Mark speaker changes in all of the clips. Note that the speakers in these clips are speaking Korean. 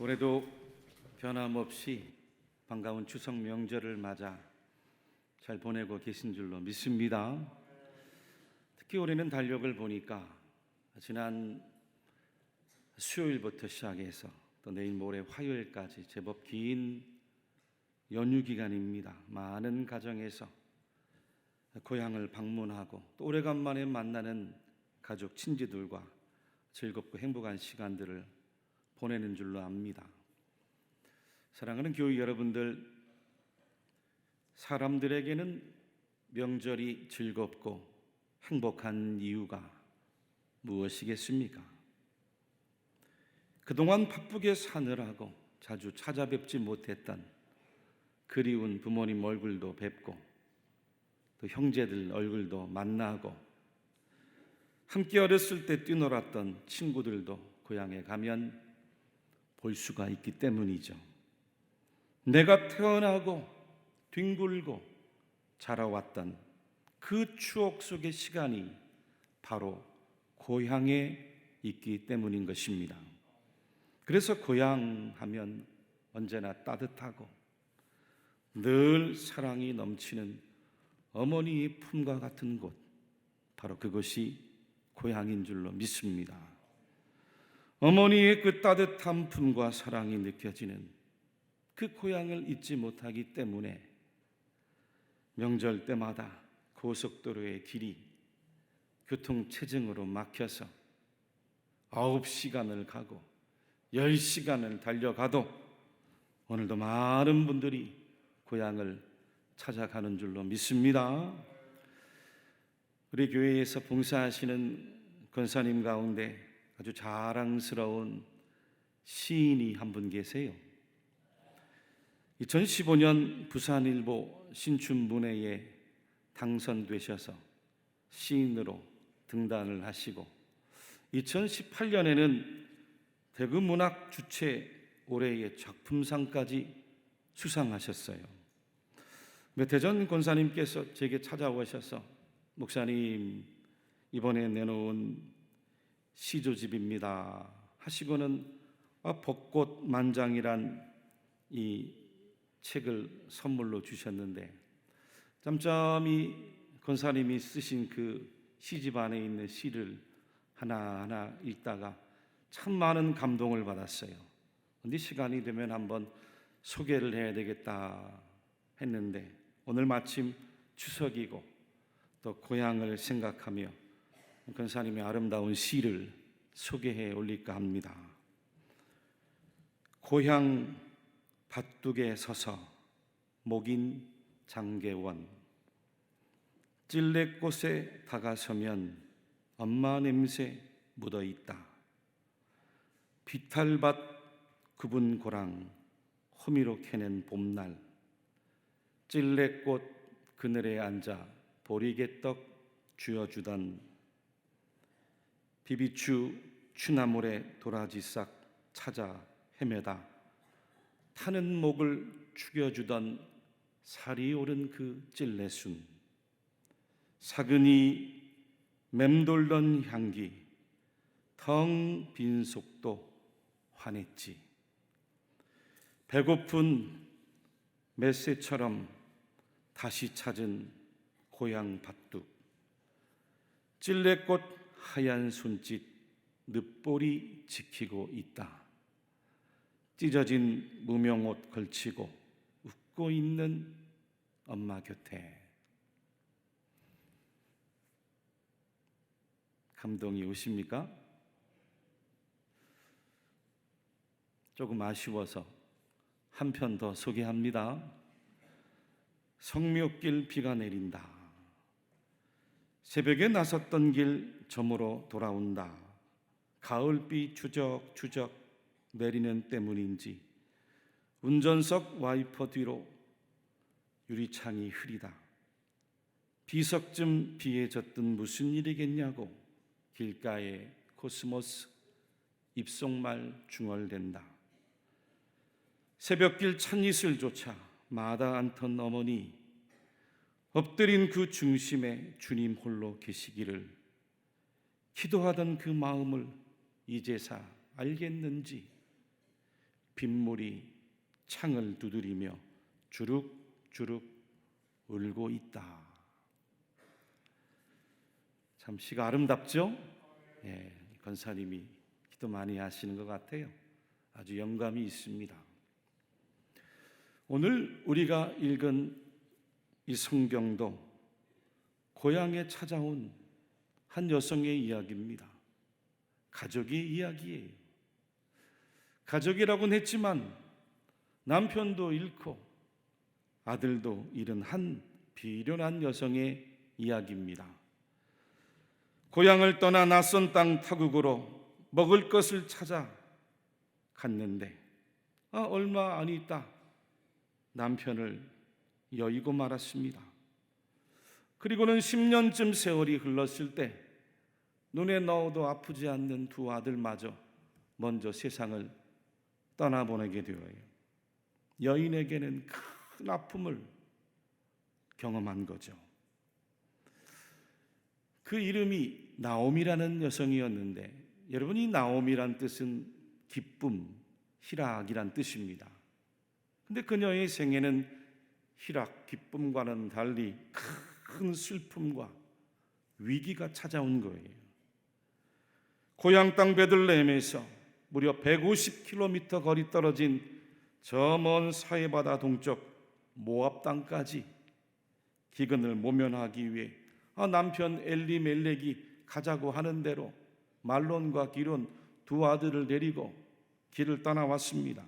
Speaker 1: 올해도 변함없이 반가운 추석 명절을 맞아 잘 보내고 계신 줄로 믿습니다. 특히 올해는 달력을 보니까 지난 수요일부터 시작해서 또 내일 모레 화요일까지 제법 긴 연휴 기간입니다. 많은 가정에서 고향을 방문하고 또 오래간만에 만나는 가족 친지들과 즐겁고 행복한 시간들을 보내는 줄로 압니다. 사랑하는 교회 여러분들, 사람들에게는 명절이 즐겁고 행복한 이유가 무엇이겠습니까? 그동안 바쁘게 사느라고 자주 찾아뵙지 못했던 그리운 부모님 얼굴도 뵙고 또 형제들 얼굴도 만나고 함께 어렸을 때 뛰놀았던 친구들도 고향에 가면 볼 수가 있기 때문이죠. 내가 태어나고 뒹굴고 자라왔던 그 추억 속의 시간이 바로 고향에 있기 때문인 것입니다. 그래서 고향 하면 언제나 따뜻하고 늘 사랑이 넘치는 어머니의 품과 같은 곳, 바로 그것이 고향인 줄로 믿습니다. 어머니의 그 따뜻한 품과 사랑이 느껴지는 그 고향을 잊지 못하기 때문에 명절 때마다 고속도로의 길이 교통체증으로 막혀서 9시간을 가고 10시간을 달려가도 오늘도 많은 분들이 고향을 찾아가는 줄로 믿습니다. 우리 교회에서 봉사하시는 권사님 가운데 아주 자랑스러운 시인이 한 분 계세요. 2015년 부산일보 신춘문예에 당선되셔서 시인으로 등단을 하시고 2018년에는 대구문학주최 올해의 작품상까지 수상하셨어요. 몇 해 전 권사님께서 제게 찾아오셔서 목사님, 이번에 내놓은 시조집입니다 하시고는 벚꽃 만장이란 이 책을 선물로 주셨는데 짬짬이 권사님이 쓰신 그 시집 안에 있는 시를 하나하나 읽다가 참 많은 감동을 받았어요. 근데 시간이 되면 한번 소개를 해야 되겠다 했는데 오늘 마침 추석이고 또 고향을 생각하며 권사님의 아름다운 시를 소개해 올릴까 합니다. 고향 밭둑에 서서 목인 장계원, 찔레꽃에 다가서면 엄마 냄새 묻어있다. 비탈밭 굽은 고랑 호미로 캐낸 봄날, 찔레꽃 그늘에 앉아 보리개떡 쥐어주던 비비추 취나물에 도라지싹 찾아 헤매다 타는 목을 죽여주던 살이 오른 그 찔레순, 사근이 맴돌던 향기, 텅 빈 속도 환했지. 배고픈 맷새처럼 다시 찾은 고향 밭둑, 찔레꽃 하얀 손짓 늪볼이 지키고 있다. 찢어진 무명옷 걸치고 웃고 있는 엄마 곁에. 감동이 오십니까? 조금 아쉬워서 한 편 더 소개합니다. 성묘길 비가 내린다. 새벽에 나섰던 길 저물어 돌아온다. 가을비 추적추적 내리는 때문인지 운전석 와이퍼 뒤로 유리창이 흐리다. 비석쯤 비에 젖든 무슨 일이겠냐고 길가에 코스모스 입속말 중얼댄다. 새벽길 찬이슬조차 마다 않던 어머니, 엎드린 그 중심에 주님 홀로 계시기를 기도하던 그 마음을 이제사 알겠는지 빗물이 창을 두드리며 주룩주룩 울고 있다. 참 시가 아름답죠? 예, 권사님이 기도 많이 하시는 것 같아요. 아주 영감이 있습니다. 오늘 우리가 읽은 이 성경도 고향에 찾아온 한 여성의 이야기입니다. 가족의 이야기예요. 가족이라고는 했지만 남편도 잃고 아들도 잃은 한 비련한 여성의 이야기입니다. 고향을 떠나 낯선 땅 타국으로 먹을 것을 찾아 갔는데 얼마 안 있다 남편을 여의고 말았습니다. 그리고는 10년쯤 세월이 흘렀을 때 눈에 넣어도 아프지 않는 두 아들마저 먼저 세상을 떠나보내게 되어요. 여인에게는 큰 아픔을 경험한 거죠. 그 이름이 나옴이라는 여성이었는데, 여러분, 이 나옴이란 뜻은 기쁨, 희락이란 뜻입니다. 근데 그녀의 생애는 희락, 기쁨과는 달리 큰 슬픔과 위기가 찾아온 거예요. 고향 땅 베들레헴에서 무려 150km 거리 떨어진 저 먼 사해바다 동쪽 모압 땅까지 기근을 모면하기 위해 남편 엘리멜렉이 가자고 하는 대로 말론과 기론 두 아들을 데리고 길을 떠나왔습니다.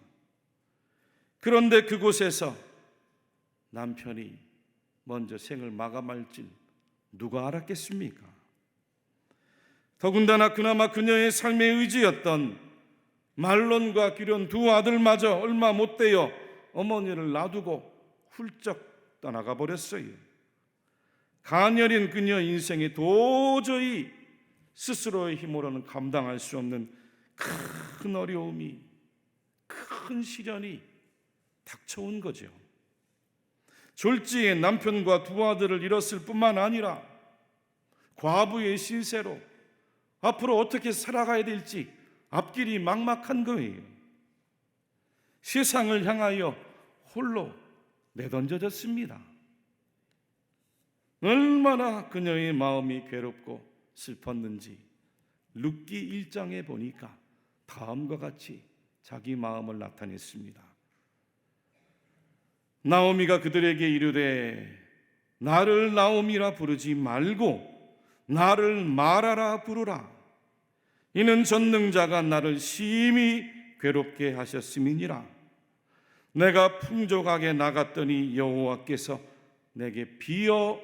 Speaker 1: 그런데 그곳에서 남편이 먼저 생을 마감할 줄 누가 알았겠습니까? 더군다나 그나마 그녀의 삶의 의지였던 말론과 기론 두 아들마저 얼마 못 되어 어머니를 놔두고 훌쩍 떠나가 버렸어요. 가녀린 그녀 인생에 도저히 스스로의 힘으로는 감당할 수 없는 큰 어려움이, 큰 시련이 닥쳐온 거죠. 졸지에 남편과 두 아들을 잃었을 뿐만 아니라 과부의 신세로 앞으로 어떻게 살아가야 될지 앞길이 막막한 거예요. 세상을 향하여 홀로 내던져졌습니다. 얼마나 그녀의 마음이 괴롭고 슬펐는지 룻기 1장에 보니까 다음과 같이 자기 마음을 나타냈습니다. 나오미가 그들에게 이르되 나를 나오미라 부르지 말고 나를 마라라 부르라. 이는 전능자가 나를 심히 괴롭게 하셨음이니라. 내가 풍족하게 나갔더니 여호와께서 내게 비어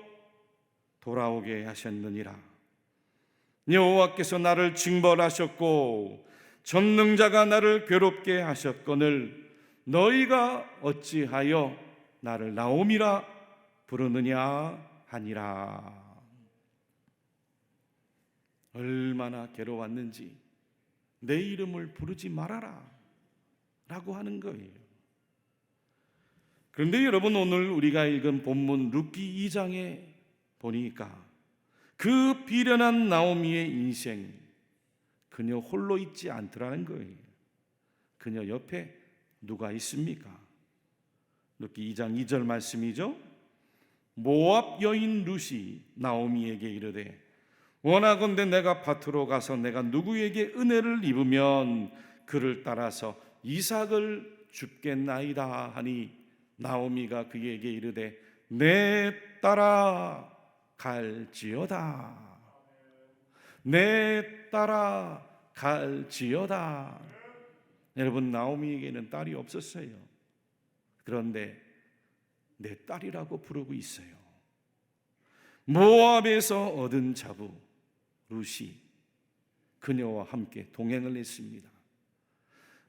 Speaker 1: 돌아오게 하셨느니라. 여호와께서 나를 징벌하셨고 전능자가 나를 괴롭게 하셨거늘 너희가 어찌하여 나를 나오미라 부르느냐 하니라. 얼마나 괴로웠는지 내 이름을 부르지 말아라 라고 하는 거예요. 그런데 여러분, 오늘 우리가 읽은 본문 룻기 2장에 보니까 그 비련한 나오미의 인생, 그녀 홀로 있지 않더라는 거예요. 그녀 옆에 누가 있습니까? 룻기 2장 2절 말씀이죠. 모압 여인 룻이 나오미에게 이르되 원하건대 내가 밭으로 가서 내가 누구에게 은혜를 입으면 그를 따라서 이삭을 줍겠나이다 하니 나오미가 그에게 이르되 내 따라 갈지어다. 내 따라 갈지어다. 여러분, 나오미에게는 딸이 없었어요. 그런데 내 딸이라고 부르고 있어요. 모압에서 얻은 자부 룻이 그녀와 함께 동행을 했습니다.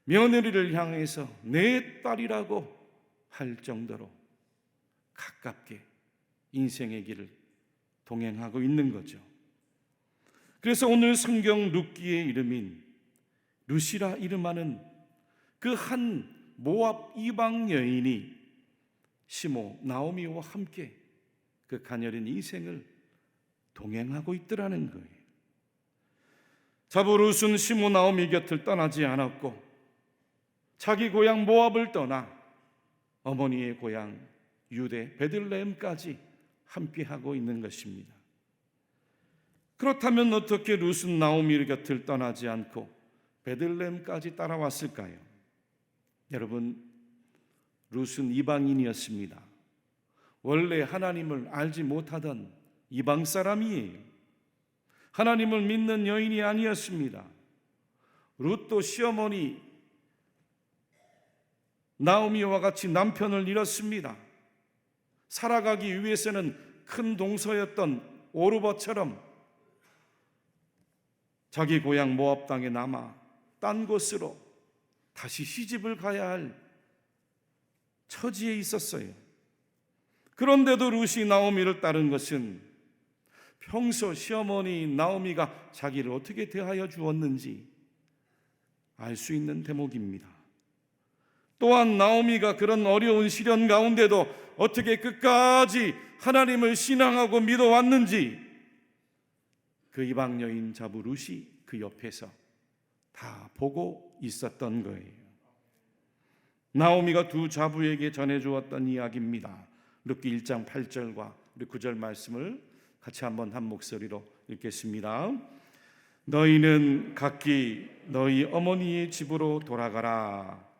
Speaker 1: 며느리를 향해서 내 딸이라고 할 정도로 가깝게 인생의 길을 동행하고 있는 거죠. 그래서 오늘 성경 룻기의 이름인 룻이라 이름하는 그 한 모압 이방 여인이 시모 나오미와 함께 그 가녀린 인생을 동행하고 있더라는 거예요. 자부 룻은 시모 나오미 곁을 떠나지 않았고 자기 고향 모압을 떠나 어머니의 고향 유대 베들레헴까지 함께하고 있는 것입니다. 그렇다면 어떻게 룻은 나오미 곁을 떠나지 않고 베들레헴까지 따라왔을까요? 여러분, 룻은 이방인이었습니다. 원래 하나님을 알지 못하던 이방 사람이에요. 하나님을 믿는 여인이 아니었습니다. 룻도 시어머니 나오미와 같이 남편을 잃었습니다. 살아가기 위해서는 큰 동서였던 오르버처럼 자기 고향 모압 땅에 남아 딴 곳으로 다시 시집을 가야 할 처지에 있었어요. 그런데도 룻이 나오미를 따른 것은 평소 시어머니 나오미가 자기를 어떻게 대하여 주었는지 알 수 있는 대목입니다. 또한 나오미가 그런 어려운 시련 가운데도 어떻게 끝까지 하나님을 신앙하고 믿어왔는지 그 이방 여인 자부 룻이 그 옆에서 다 보고 있었던 거예요. 나오미가 두 자부에게 전해주었던 이야기입니다. 룻기 1장 8절과 9절 말씀을 같이 한번 한 목소리로 읽겠습니다. 너희는 각기 너희 어머니의 집으로 돌아가라.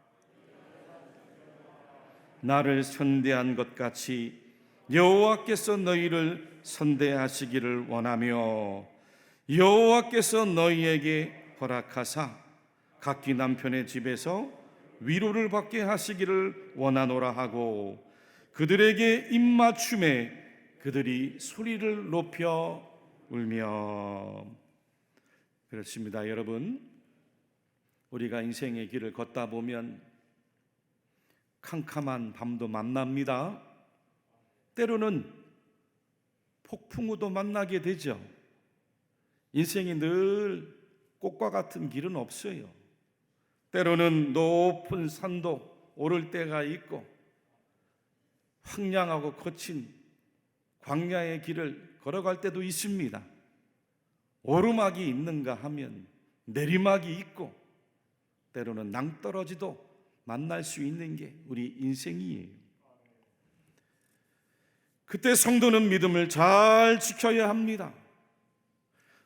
Speaker 1: 나를 선대한 것 같이 여호와께서 너희를 선대하시기를 원하며 여호와께서 너희에게 허락하사 각기 남편의 집에서 위로를 받게 하시기를 원하노라 하고 그들에게 입맞춤에 그들이 소리를 높여 울며. 그렇습니다. 여러분, 우리가 인생의 길을 걷다 보면 캄캄한 밤도 만납니다. 때로는 폭풍우도 만나게 되죠. 인생이 늘 꽃과 같은 길은 없어요. 때로는 높은 산도 오를 때가 있고 황량하고 거친 광야의 길을 걸어갈 때도 있습니다. 오르막이 있는가 하면 내리막이 있고 때로는 낭떠러지도 만날 수 있는 게 우리 인생이에요. 그때 성도는 믿음을 잘 지켜야 합니다.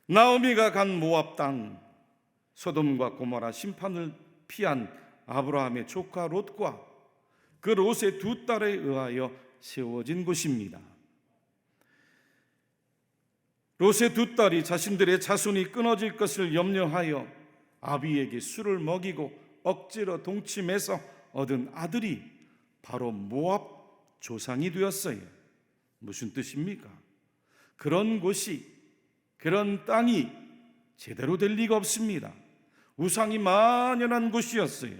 Speaker 1: 나오미가 간 모압 땅, 소돔과 고모라 심판을 피한 아브라함의 조카 롯과 그 롯의 두 딸에 의하여 세워진 곳입니다. 롯의 두 딸이 자신들의 자손이 끊어질 것을 염려하여 아비에게 술을 먹이고 억지로 동침해서 얻은 아들이 바로 모압 조상이 되었어요. 무슨 뜻입니까? 그런 곳이, 그런 땅이 제대로 될 리가 없습니다. 우상이 만연한 곳이었어요.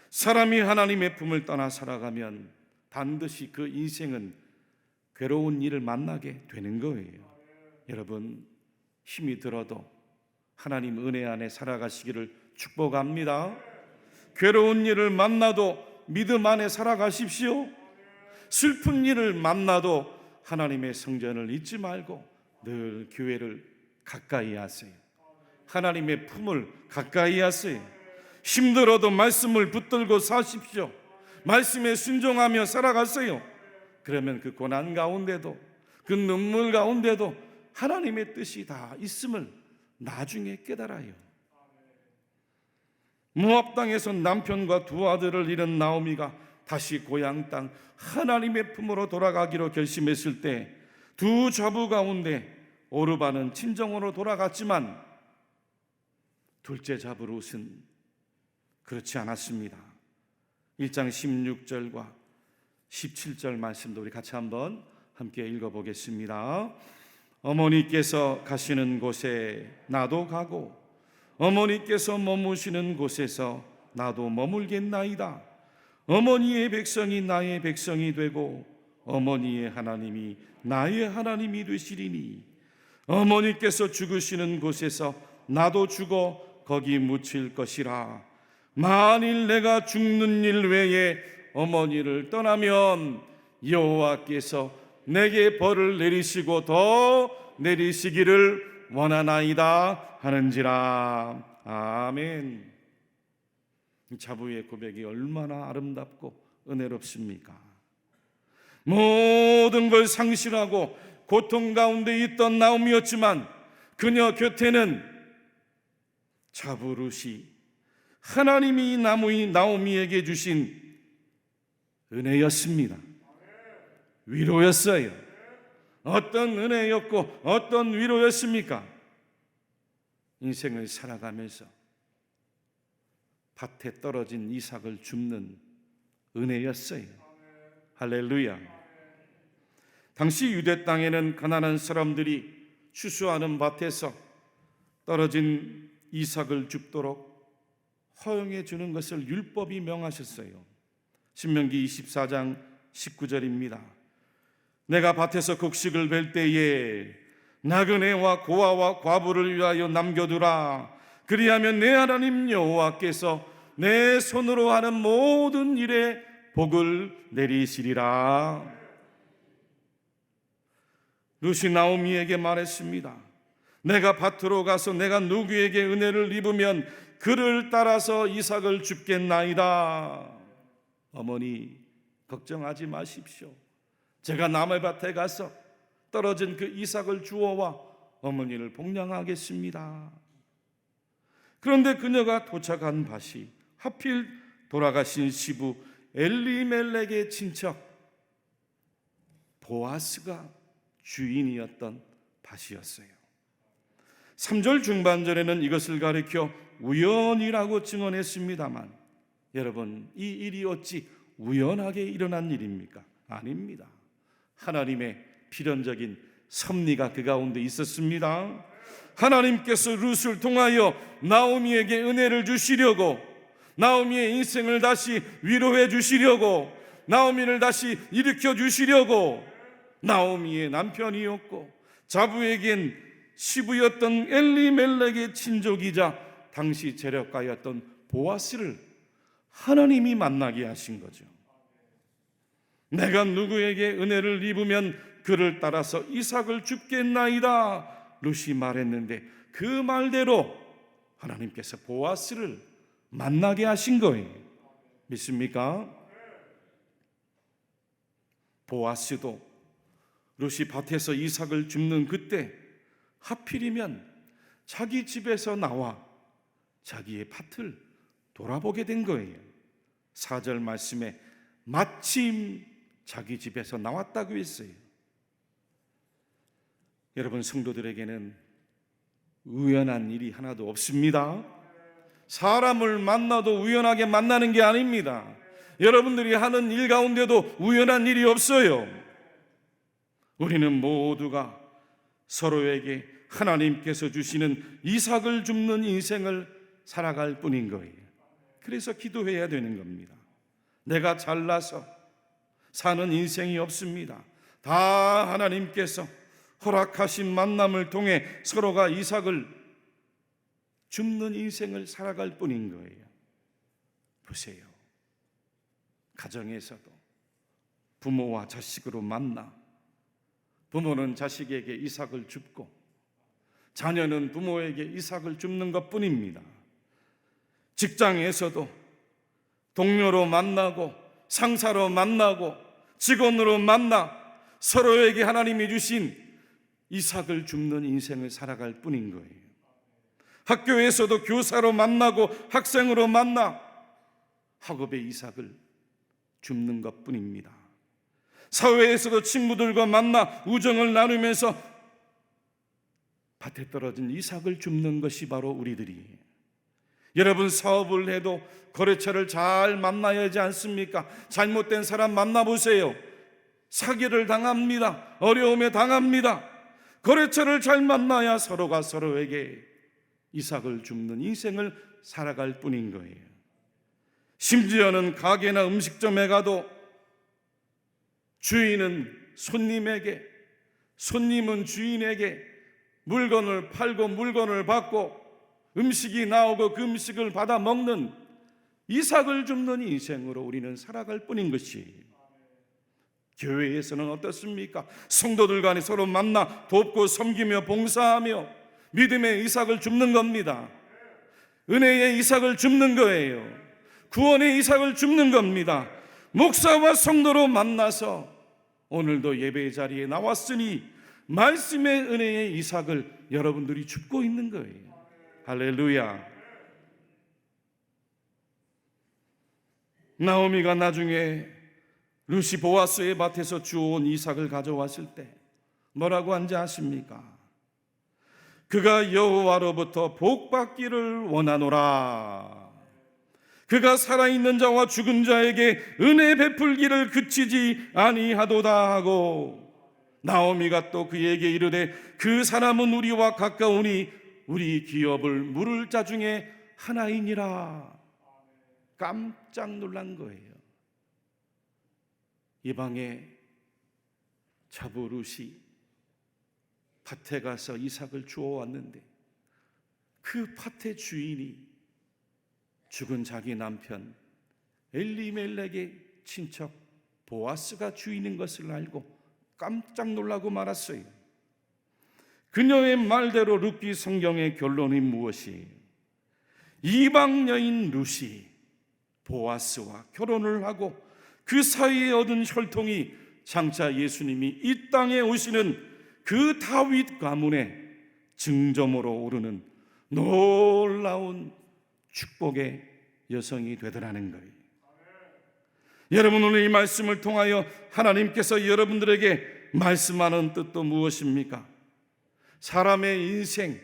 Speaker 1: 사람이 하나님의 품을 떠나 살아가면 반드시 그 인생은 괴로운 일을 만나게 되는 거예요. 여러분, 힘이 들어도 하나님 은혜 안에 살아가시기를 축복합니다. 괴로운 일을 만나도 믿음 안에 살아가십시오. 슬픈 일을 만나도 하나님의 성전을 잊지 말고 늘 교회를 가까이 하세요. 하나님의 품을 가까이 하세요. 힘들어도 말씀을 붙들고 사십시오. 말씀에 순종하며 살아가세요. 그러면 그 고난 가운데도, 그 눈물 가운데도 하나님의 뜻이 다 있음을 나중에 깨달아요. 모압 땅에서 남편과 두 아들을 잃은 나오미가 다시 고향 땅 하나님의 품으로 돌아가기로 결심했을 때 두 좌부 가운데 오르바는 친정으로 돌아갔지만 둘째 좌부 롯은 그렇지 않았습니다. 1장 16절과 17절 말씀도 우리 같이 한번 함께 읽어보겠습니다. 어머니께서 가시는 곳에 나도 가고 어머니께서 머무시는 곳에서 나도 머물겠나이다. 어머니의 백성이 나의 백성이 되고 어머니의 하나님이 나의 하나님이 되시리니 어머니께서 죽으시는 곳에서 나도 죽어 거기 묻힐 것이라. 만일 내가 죽는 일 외에 어머니를 떠나면 여호와께서 내게 벌을 내리시고 더 내리시기를 원하나이다 하는지라. 아멘. 자부의 고백이 얼마나 아름답고 은혜롭습니까? 모든 걸 상실하고 고통 가운데 있던 나오미였지만 그녀 곁에는 자부 룻이 하나님이 나오미에게 주신 은혜였습니다. 위로였어요. 어떤 은혜였고 어떤 위로였습니까? 인생을 살아가면서 밭에 떨어진 이삭을 줍는 은혜였어요. 할렐루야. 당시 유대 땅에는 가난한 사람들이 추수하는 밭에서 떨어진 이삭을 줍도록 허용해 주는 것을 율법이 명하셨어요. 신명기 24장 19절입니다. 내가 밭에서 곡식을 벨 때에 나그네와 고아와 과부를 위하여 남겨두라. 그리하면 내 하나님 여호와께서 내 손으로 하는 모든 일에 복을 내리시리라. 룻이 나오미에게 말했습니다. 내가 밭으로 가서 내가 누구에게 은혜를 입으면 그를 따라서 이삭을 줍겠나이다. 어머니, 걱정하지 마십시오. 제가 남의 밭에 가서 떨어진 그 이삭을 주워와 어머니를 복양하겠습니다. 그런데 그녀가 도착한 밭이 하필 돌아가신 시부 엘리멜렉의 친척 보아스가 주인이었던 밭이었어요. 3절 중반절에는 이것을 가리켜 우연이라고 증언했습니다만, 여러분, 이 일이 어찌 우연하게 일어난 일입니까? 아닙니다. 하나님의 필연적인 섭리가 그 가운데 있었습니다. 하나님께서 룻을 통하여 나오미에게 은혜를 주시려고, 나오미의 인생을 다시 위로해 주시려고, 나오미를 다시 일으켜 주시려고, 나오미의 남편이었고 자부에겐 시부였던 엘리멜렉의 친족이자 당시 재력가였던 보아스를 하나님이 만나게 하신 거죠. 내가 누구에게 은혜를 입으면 그를 따라서 이삭을 줍겠나이다, 룻이 말했는데 그 말대로 하나님께서 보아스를 만나게 하신 거예요. 믿습니까? 보아스도 룻이 밭에서 이삭을 줍는 그때 하필이면 자기 집에서 나와 자기의 밭을 돌아보게 된 거예요. 4절 말씀에 마침 자기 집에서 나왔다고 했어요. 여러분, 성도들에게는 우연한 일이 하나도 없습니다. 사람을 만나도 우연하게 만나는 게 아닙니다. 여러분들이 하는 일 가운데도 우연한 일이 없어요. 우리는 모두가 서로에게 하나님께서 주시는 이삭을 줍는 인생을 살아갈 뿐인 거예요. 그래서 기도해야 되는 겁니다. 내가 잘나서 사는 인생이 없습니다. 다 하나님께서 허락하신 만남을 통해 서로가 이삭을 줍는 인생을 살아갈 뿐인 거예요. 보세요. 가정에서도 부모와 자식으로 만나 부모는 자식에게 이삭을 줍고 자녀는 부모에게 이삭을 줍는 것뿐입니다. 직장에서도 동료로 만나고 상사로 만나고 직원으로 만나 서로에게 하나님이 주신 이삭을 줍는 인생을 살아갈 뿐인 거예요. 학교에서도 교사로 만나고 학생으로 만나 학업의 이삭을 줍는 것뿐입니다. 사회에서도 친구들과 만나 우정을 나누면서 밭에 떨어진 이삭을 줍는 것이 바로 우리들이에요. 여러분, 사업을 해도 거래처를 잘 만나야 하지 않습니까? 잘못된 사람 만나보세요. 사기를 당합니다. 어려움에 당합니다. 거래처를 잘 만나야 서로가 서로에게 이삭을 줍는 인생을 살아갈 뿐인 거예요. 심지어는 가게나 음식점에 가도 주인은 손님에게, 손님은 주인에게 물건을 팔고 물건을 받고 음식이 나오고 그 음식을 받아 먹는 이삭을 줍는 인생으로 우리는 살아갈 뿐인 것이에요. 교회에서는 어떻습니까? 성도들 간에 서로 만나 돕고 섬기며 봉사하며 믿음의 이삭을 줍는 겁니다. 은혜의 이삭을 줍는 거예요. 구원의 이삭을 줍는 겁니다. 목사와 성도로 만나서 오늘도 예배 자리에 나왔으니 말씀의 은혜의 이삭을 여러분들이 줍고 있는 거예요. 할렐루야. 나오미가 나중에 루시 보아스의 밭에서 주워온 이삭을 가져왔을 때 뭐라고 한지 아십니까? 그가 여호와로부터 복받기를 원하노라. 그가 살아있는 자와 죽은 자에게 은혜 베풀기를 그치지 아니하도다 하고, 나오미가 또 그에게 이르되 그 사람은 우리와 가까우니 우리 기업을 물을 자 중에 하나이니라. 깜짝 놀란 거예요. 이방의 자부 룻이 밭에 가서 이삭을 주워왔는데 그 밭의 주인이 죽은 자기 남편 엘리멜렉의 친척 보아스가 주인인 것을 알고 깜짝 놀라고 말았어요. 그녀의 말대로 룻기 성경의 결론이 무엇이에요? 이방 여인 룻이 보아스와 결혼을 하고 그 사이에 얻은 혈통이 장차 예수님이 이 땅에 오시는 그 다윗 가문의 증점으로 오르는 놀라운 축복의 여성이 되더라는 거예요. 여러분, 오늘 이 말씀을 통하여 하나님께서 여러분들에게 말씀하는 뜻도 무엇입니까? 사람의 인생,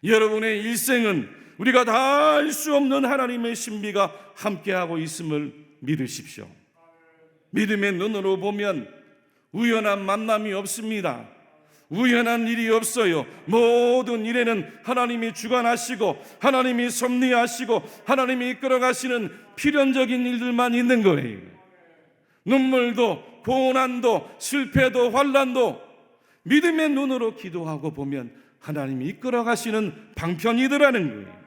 Speaker 1: 여러분의 일생은 우리가 다 알 수 없는 하나님의 신비가 함께하고 있음을 믿으십시오. 믿음의 눈으로 보면 우연한 만남이 없습니다. 우연한 일이 없어요. 모든 일에는 하나님이 주관하시고 하나님이 섭리하시고 하나님이 이끌어가시는 필연적인 일들만 있는 거예요. 눈물도 고난도 실패도 환난도 믿음의 눈으로 기도하고 보면 하나님이 이끌어가시는 방편이더라는 거예요.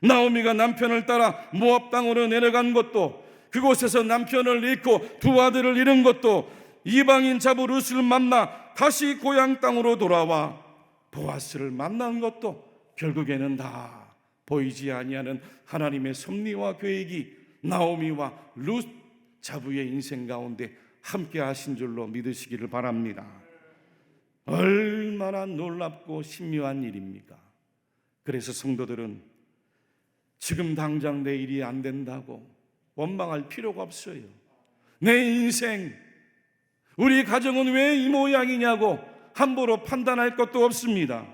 Speaker 1: 나오미가 남편을 따라 모압 땅으로 내려간 것도, 그곳에서 남편을 잃고 두 아들을 잃은 것도, 이방인 자부 룻을 만나 다시 고향 땅으로 돌아와 보아스를 만난 것도 결국에는 다 보이지 아니하는 하나님의 섭리와 계획이 나오미와 룻 자부의 인생 가운데 함께 하신 줄로 믿으시기를 바랍니다. 얼마나 놀랍고 신묘한 일입니까? 그래서 성도들은 지금 당장 내 일이 안 된다고 원망할 필요가 없어요. 내 인생, 우리 가정은 왜 이 모양이냐고 함부로 판단할 것도 없습니다.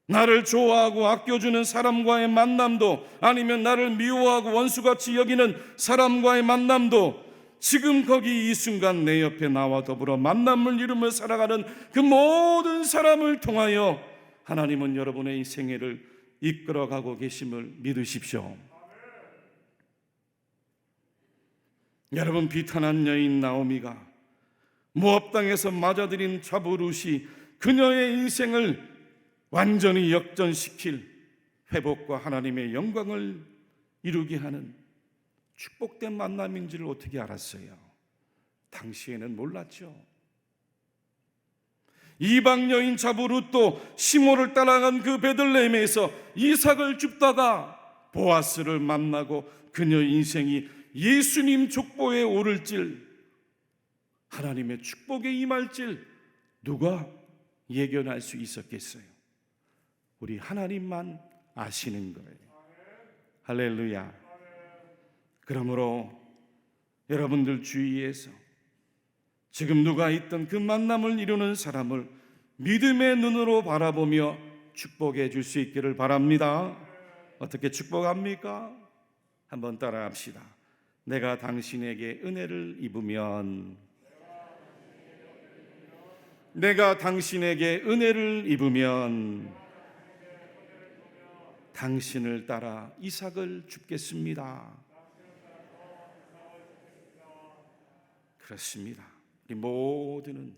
Speaker 1: 나를 좋아하고 아껴주는 사람과의 만남도, 아니면 나를 미워하고 원수같이 여기는 사람과의 만남도, 지금 거기 이 순간 내 옆에 나와 더불어 만남을 이루며 살아가는 그 모든 사람을 통하여 하나님은 여러분의 이 생애를 이끌어가고 계심을 믿으십시오. 여러분, 비탄한 여인 나오미가 모압 땅에서 맞아들인 자부 룻이 그녀의 인생을 완전히 역전시킬 회복과 하나님의 영광을 이루게 하는 축복된 만남인 줄 어떻게 알았어요? 당시에는 몰랐죠. 이방 여인 자부 룻도 시므를 따라간 그 베들레헴에서 이삭을 줍다가 보아스를 만나고 그녀의 인생이 예수님 족보에 오를 줄, 하나님의 축복에 임할 줄 누가 예견할 수 있었겠어요? 우리 하나님만 아시는 거예요. 할렐루야. 그러므로 여러분들 주위에서 지금 누가 있던 그 만남을 이루는 사람을 믿음의 눈으로 바라보며 축복해 줄 수 있기를 바랍니다. 어떻게 축복합니까? 한번 따라합시다. 내가 당신에게 은혜를 입으면, 내가 당신에게 은혜를 입으면 당신을 따라 이삭을 줍겠습니다. 그렇습니다. 이 모두는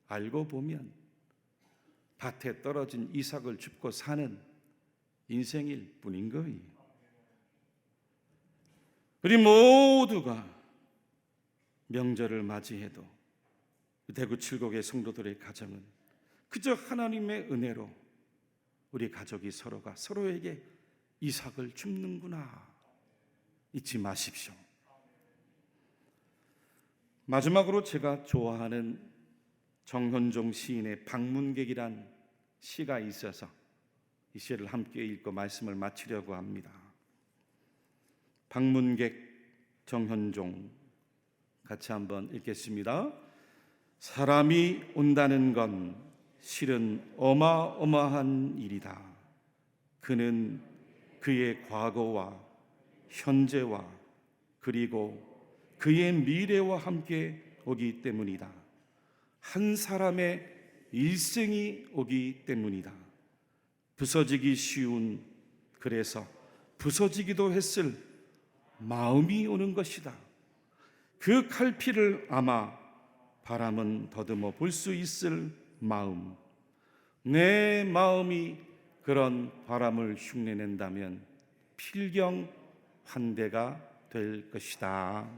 Speaker 1: 알고 보면 밭에 떨어진 이삭을 줍고 사는 인생일 뿐인 거예요. 우리 모두가 명절을 맞이해도 대구 칠곡의 성도들의 가정은 그저 하나님의 은혜로 우리 가족이 서로가 서로에게 이삭을 줍는구나. 잊지 마십시오. 마지막으로 제가 좋아하는 정현종 시인의 방문객이란 시가 있어서 이 시를 함께 읽고 말씀을 마치려고 합니다. 방문객 정현종, 같이 한번 읽겠습니다. 사람이 온다는 건 실은 어마어마한 일이다. 그는 그의 과거와 현재와 그리고 그의 미래와 함께 오기 때문이다. 한 사람의 일생이 오기 때문이다. 부서지기 쉬운, 그래서 부서지기도 했을 마음이 오는 것이다. 그 칼피를 아마 바람은 더듬어 볼 수 있을 마음. 내 마음이 그런 바람을 흉내낸다면 필경 환대가 될 것이다.